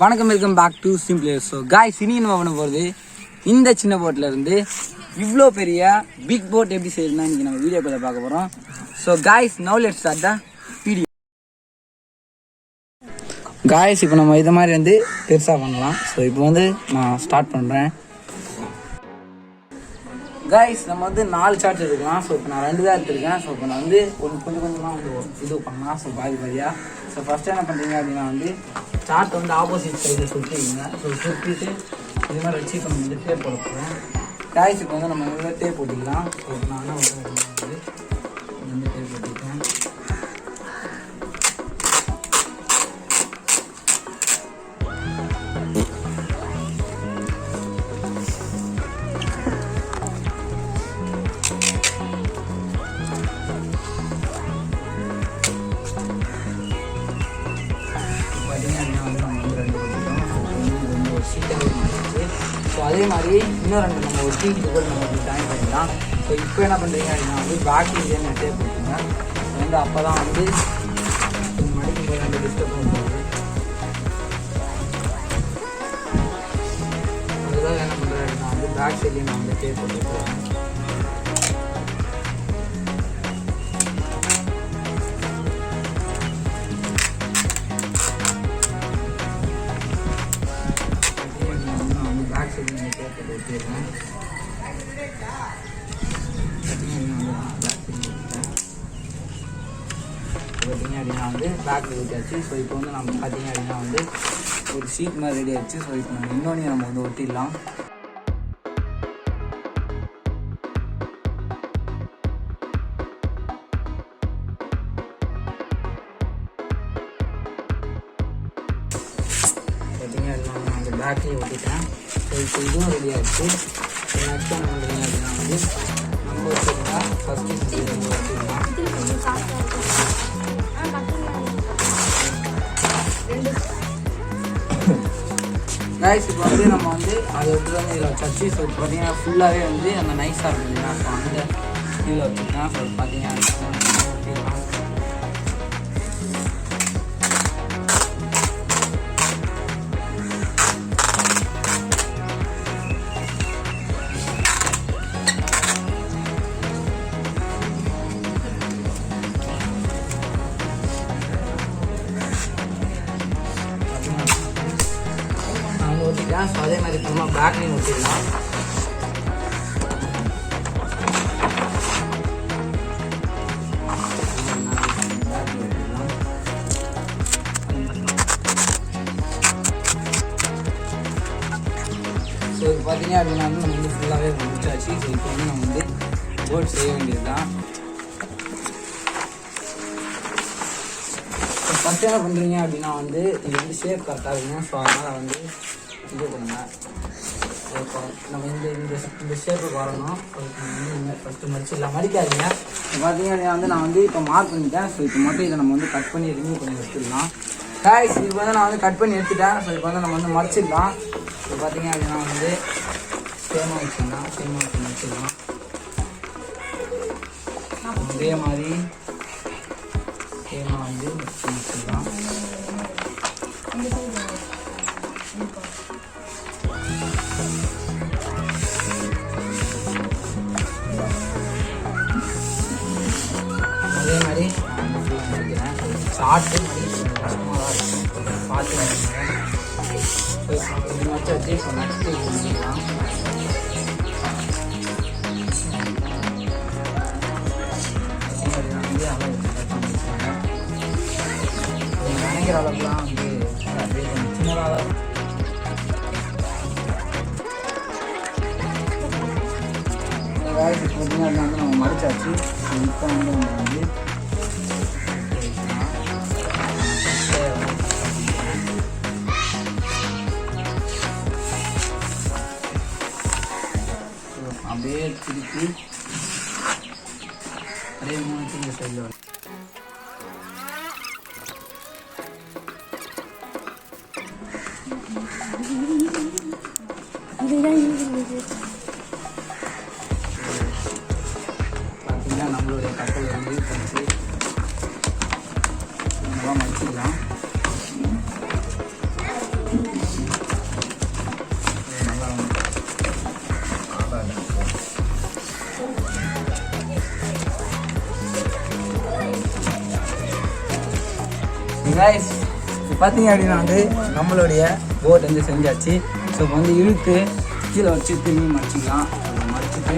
வணக்கம், welcome back to Simple Virus. So guys, இனி நம்ம பண்ண போகிறது இந்த சின்ன போட்டில் இருந்து இவ்வளோ பெரிய பிக் போட் எப்படி செய்யணும்னா இன்றைக்கி நம்ம வீடியோக்குள்ளே பார்க்க போகிறோம். So guys, now let's start the video. Guys, இப்போ நம்ம இதை மாதிரி வந்து பெருசாக பண்ணலாம். ஸோ இப்போ வந்து நான் ஸ்டார்ட் பண்ணுறேன். காய்ஸ், நம்ம வந்து 4 சார்ட் எடுக்கலாம். ஸோ இப்போ நான் 2 தான் எடுத்துருக்கேன். ஸோ இப்போ நான் வந்து கொஞ்சம் கொஞ்சமாக வந்து இது பண்ணலாம். ஸோ பாதியாக ஸோ ஃபஸ்ட்டு என்ன பண்ணுறீங்க அப்படின்னா வந்து சார்ட் வந்து ஆப்போசிட் சைடில் சுற்றிங்க. ஸோ சுற்றிட்டு இது மாதிரி வச்சு இப்போ நம்ம வந்து டேப் போட போகிறோம். காய்ஸ், இப்போ வந்து நம்ம வந்து டேப் போட்டிக்கலாம். ஸோ நான் என்ன வந்து டேப் போட்டிருக்கேன். ஸோ அதே மாதிரி இன்னும் 2 நம்ம ஒரு சீட்டு கூட நம்ம ஜாயின் பண்ணிக்கலாம். ஸோ இப்போ என்ன பண்ணுறீங்க அப்படின்னா வந்து பேக் இதே டேப் போட்டுங்க. வந்து அப்போ தான் வந்து மடிக்கும் போது 2 டிஸ்டர்ப் பண்ணுறது. அதுதான் என்ன பண்ணுறேன் அப்படின்னா வந்து பேக் சைட்லேயும் நான் வந்து டேப் போட்டுருக்கேன். பார்த்தீங்க அப்படின்னா வந்து பேக்கில் ஊற்றியாச்சு. ஸோ இப்போ வந்து நம்ம பார்த்தீங்க அப்படின்னா வந்து ஒரு ஷீட் மாதிரி ரெடி ஆகிடுச்சு. ஸோ இப்போ நம்ம இன்னொன்று நம்ம வந்து ஒட்டிடலாம். பார்த்தீங்க அப்படின்னா நான் அந்த பேக்லேயே ஒட்டிட்டேன். ஸோ இப்போ இதுவும் ரெடி ஆகிடுச்சு. நெக்ஸ்ட் என்ன பண்ணுறீங்க அப்படின்னா வந்து நம்ம வச்சுருந்தா ஃபஸ்ட்டு நம்ம வச்சுக்கலாம். கைஸ், இப்போ வந்து நம்ம வந்து அதை விட்டு வந்து இதில் வச்சாச்சு. ஸோ இப்போ பார்த்தீங்கன்னா ஃபுல்லாகவே வந்து அந்த நைஸாக இருக்குதுன்னா ஸோ அந்த இதில் வச்சுக்கலாம். ஸோ பார்த்தீங்கன்னா ஒட்டிக்கலாம். ஸோ அதே மாதிரி சும்மா பேக்லையும் ஒட்டிடலாம். ஸோ இப்போ பார்த்தீங்க அப்படின்னா வந்து நம்ம வந்து ஃபுல்லாகவே முடிச்சாச்சு. ஸோ இப்போ வந்து நம்ம வந்து போர்ட் செய்ய வேண்டியது தான். ஃபஸ்ட்டு என்ன பண்ணுறீங்க அப்படின்னா வந்து இது வந்து ஷேப் கரெக்டாக இருக்கணும். ஸோ அதனால் வந்து இது பண்ணுங்க. இப்போ நம்ம இந்த ஷேப்புக்கு வரணும். வந்து ஃபஸ்ட்டு மடிச்சிடலாம். மடிக்காதீங்க. பார்த்தீங்க அப்படின்னா வந்து நான் வந்து இப்போ மார்க் பண்ணிட்டேன். ஸோ இப்போ மட்டும் இதை நம்ம வந்து கட் பண்ணி ரிமூவ் பண்ணி எடுத்துடலாம். கைஸ், இப்போ வந்து நான் வந்து கட் பண்ணி எடுத்துட்டேன். ஸோ இப்போ வந்து நம்ம வந்து மடிச்சிடலாம். இப்போ பார்த்தீங்க அப்படின்னா வந்து சேமாக வச்சுக்கலாம். வச்சுக்கலாம். இதே மாதிரி சேமாக வந்து வச்சுக்கலாம். அதே மாதிரி முடிக்கிறேன். சாப்பிட்டு கஷ்டமாக தான் இருக்கும். பார்த்து முடிக்கிறேன். வச்சு இப்போ நெக்ஸ்ட்டு முடிக்கலாம். வந்து அளவு நினைக்கிற அளவுக்குலாம் வந்து அப்படியே கொஞ்சம் சின்னதாக தான். இப்போ வந்து நம்ம மடிச்சாச்சு. இப்போ வந்து நம்ம வந்து அப்படியே திருப்பி அப்படியே 3 இந்த சைடில் வந்து பார்த்தீங்கன்னா நம்மளுடைய கப்பல் வந்து படிச்சு நல்லா மடிச்சிக்கலாம். கைஸ் இப்போ பார்த்தீங்க அப்படின்னா வந்து நம்மளுடைய போட் வந்து செஞ்சாச்சு. ஸோ இப்போ வந்து இழுத்து கீழே வச்சு திரும்பி மடிச்சிக்கலாம். மடிச்சுட்டு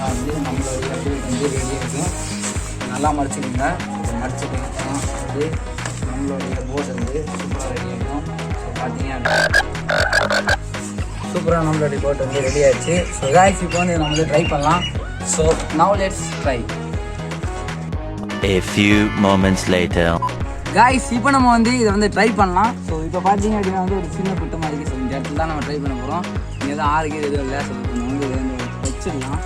வந்து நம்மளுடைய போட் வந்து ரெடி இருக்கும். நல்லா மடிச்சுக்கோங்க. மடிச்சுக்கிட்டோம்னா வந்து நம்மளுடைய போட் வந்து சூப்பராக ரெடி ஆகிடும். ஸோ பார்த்தீங்க சூப்பராக நம்மளுடைய போட் வந்து ரெடி ஆகிடுச்சு. ஸோ கைஸ் இப்போ வந்து நம்ம வந்து ட்ரை பண்ணலாம். So now let's try. A few moments later. Guys இப்போ நம்ம வந்து இதை வந்து ட்ரை பண்ணலாம். ஸோ இப்போ பார்த்தீங்க அப்படின்னா வந்து ஒரு சின்ன குட்டை மாதிரி ஸோ இந்த இடத்துல தான் நம்ம ட்ரை பண்ண போகிறோம். இங்கே எதுவும் ஆறுக்கு எதுவும் இல்லை. ஸோ நம்ம வந்து இதை வந்து வச்சிடலாம்.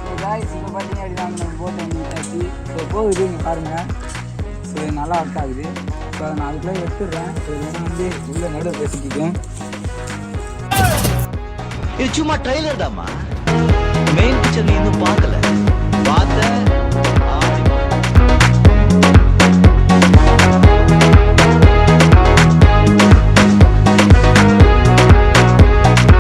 ஸோ கைஸ் இப்போ பார்த்தீங்க அப்படின்னா வந்து நம்ம போட்டை வந்து விட்டாச்சு. ஸோ போகுது இங்கே பாருங்கள். ஸோ இது நல்லா ஒர்க் ஆகுது. ஸோ அதை நான் அதுக்குள்ளே எடுத்துடுறேன். ஸோ இது வந்து உள்ள நடுவில் பேசிக்கும். இது சும்மா ட்ரெய்லர் தாம்மா, மெயின் பிக்சர் நீ இன்னும் பார்க்கல. பார்த்த